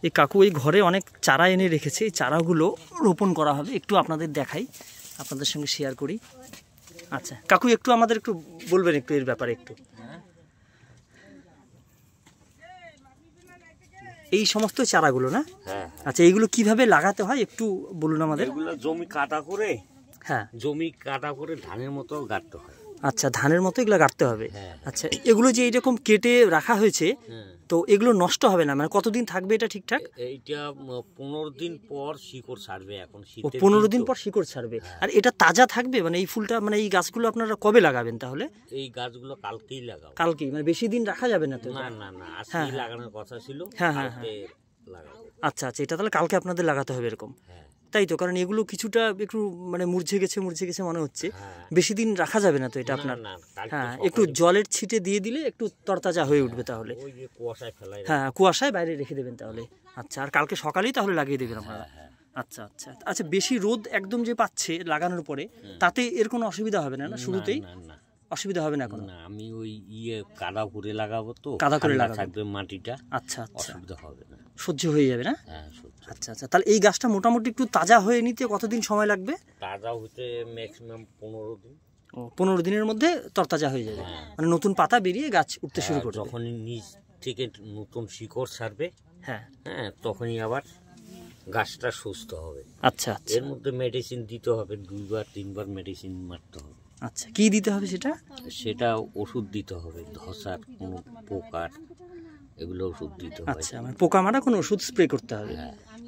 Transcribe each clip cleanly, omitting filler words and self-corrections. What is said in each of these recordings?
এই কাকু এই ঘরে অনেক চারা এনে রেখেছে, এই চারাগুলো রোপণ করা হবে। একটু আপনাদের দেখাই, আপনাদের সঙ্গে শেয়ার করি। আচ্ছা কাকু একটু আমাদের একটু বলবেন একটু এর ব্যাপারে একটু। এই সমস্ত চারাগুলো না? আচ্ছা এইগুলো কিভাবে লাগাতে হয় একটু বলুন আমাদের। এগুলো জমি কাটা করে, হ্যাঁ জমি কাটা করে ধানের মতো গাড়তে হয়। আচ্ছা ধানের মতো এগুলো গাড়তে হবে। আচ্ছা এগুলো যে এইরকম কেটে রাখা হয়েছে, তো এগুলো নষ্ট হবে না? মানে কতদিন থাকবে এটা ঠিকঠাক? এইটা 15 দিন পর শিকড় ছাড়বে। এখন 15 দিন পর শিকড় ছাড়বে। আর এটা তাজা থাকবে? মানে এই ফুলটা, মানে এই গাছগুলো আপনারা কবে লাগাবেন তাহলে? এই গাছগুলো কালকেই লাগাবো। কালকেই? মানে বেশি দিন রাখা যাবে না তো? না না না, আজকেই লাগানোর কথা ছিল। হ্যাঁ হ্যাঁ হ্যাঁ, আচ্ছা আচ্ছা, এটা তাহলে কালকে আপনাদের লাগাতে হবে এরকম? তাই তো, কারণ এগুলো কিছুটা একটু মানে মুরঝে গেছে মনে হচ্ছে। বেশি দিন রাখা যাবে না তো এটা আপনার? হ্যাঁ একটু জলের ছিটে দিয়ে দিলে একটু তরতাজা হয়ে উঠবে তাহলে। হ্যাঁ কুয়াশায় বাইরে রেখে দেবেন তাহলে। আচ্ছা আর কালকে সকালেই তাহলে লাগিয়ে দেবেন আপনারা? আচ্ছা আচ্ছা আচ্ছা, বেশি রোদ একদম যে পাচ্ছে লাগানোর পরে, তাতে এর কোনো অসুবিধা হবে না? না শুরুতেই অসুবিধা হবে না কোনো? আমি ওই কাদা করে লাগাবো তো, কাদা করে লাগাবো থাকবে মাটিটা। আচ্ছা আচ্ছা, অসুবিধা হবে না, সহ্য হয়ে যাবে না? আচ্ছা আচ্ছা, তাহলে এই গাছটা মোটামুটি একটু তাজা হয়ে নিতে কতদিন সময় লাগবে? তাজা হতে ম্যাক্সিমাম 15 দিন। ও 15 দিনের মধ্যে তরতাজা হয়ে যাবে? মানে নতুন পাতা বেরিয়ে গাছ উঠতে শুরু করবে? যখনই নিচ থেকে নতুন শিকড় ছাড়বে, হ্যাঁ হ্যাঁ তখনই আবার গাছটা সুস্থ হবে। আচ্ছা আচ্ছা, এর মধ্যে মেডিসিন দিতে হবে, 2-3 বার মেডিসিন মারতে হবে। আচ্ছা কি দিতে হবে সেটা? সেটা ওষুধ দিতে হবে, ধসার কোনো পোকার, এগুলো ওষুধ দিতে হবে। আচ্ছা মানে পোকা মারা কোনো ওষুধ স্প্রে করতে হবে?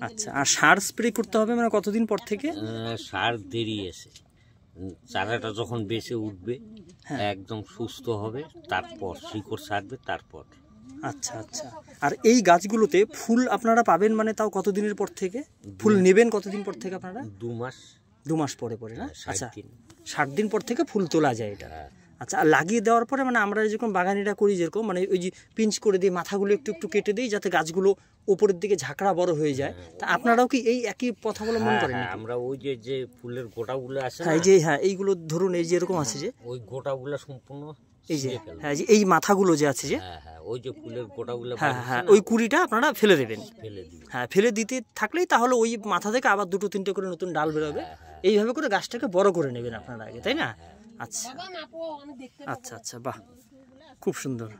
আচ্ছা আর সার স্প্রে করতে হবে মানে কতদিন পর থেকে? সার দেরি এসে, চারাটা যখন বেঁচে উঠবে, একদম সুস্থ হবে, তারপর শিকড় ছাড়বে, তারপর। আচ্ছা আচ্ছা, আর এই গাছগুলোতে ফুল আপনারা পাবেন মানে তাও কতদিনের পর থেকে? ফুল নেবেন কতদিন পর থেকে আপনারা? 2 মাস পরে পরে না? আচ্ছা 60 দিন পর থেকে ফুল তোলা যায় এটা? আচ্ছা আর লাগিয়ে দেওয়ার পরে মানে আমরা যেরকম বাগানিরা করি যেরকম, মানে ওই যে পিঞ্চ করে দিয়ে মাথাগুলো একটু একটু কেটে দিই যাতে গাছগুলো উপরের দিকে ঝাঁকড়া বড় হয়ে যায়, তা আপনারাও কি এই একই পথ অবলম্বন করেন? আমরা ওই যে ফুলের গোটাগুলো আছে, হ্যাঁ যে, হ্যাঁ এইগুলো ধরুন এই যে এরকম আছে যে, ওই গোটাগুলো সম্পূর্ণ এই যে, হ্যাঁ যে এই মাথাগুলো যে আছে যে, ওই যে ফুলের গোটাগুলো, হ্যাঁ হ্যাঁ ওই কুড়িটা আপনারা ফেলে দেবেন? হ্যাঁ ফেলে দিতে থাকলেই তাহলে ওই মাথা থেকে আবার 2-3টে করে নতুন ডাল বেরোবে। এইভাবে করে গাছটাকে বড় করে নেবেন আপনারা আগে, তাই না? আচ্ছা আচ্ছা আচ্ছা, বাহ খুব সুন্দর।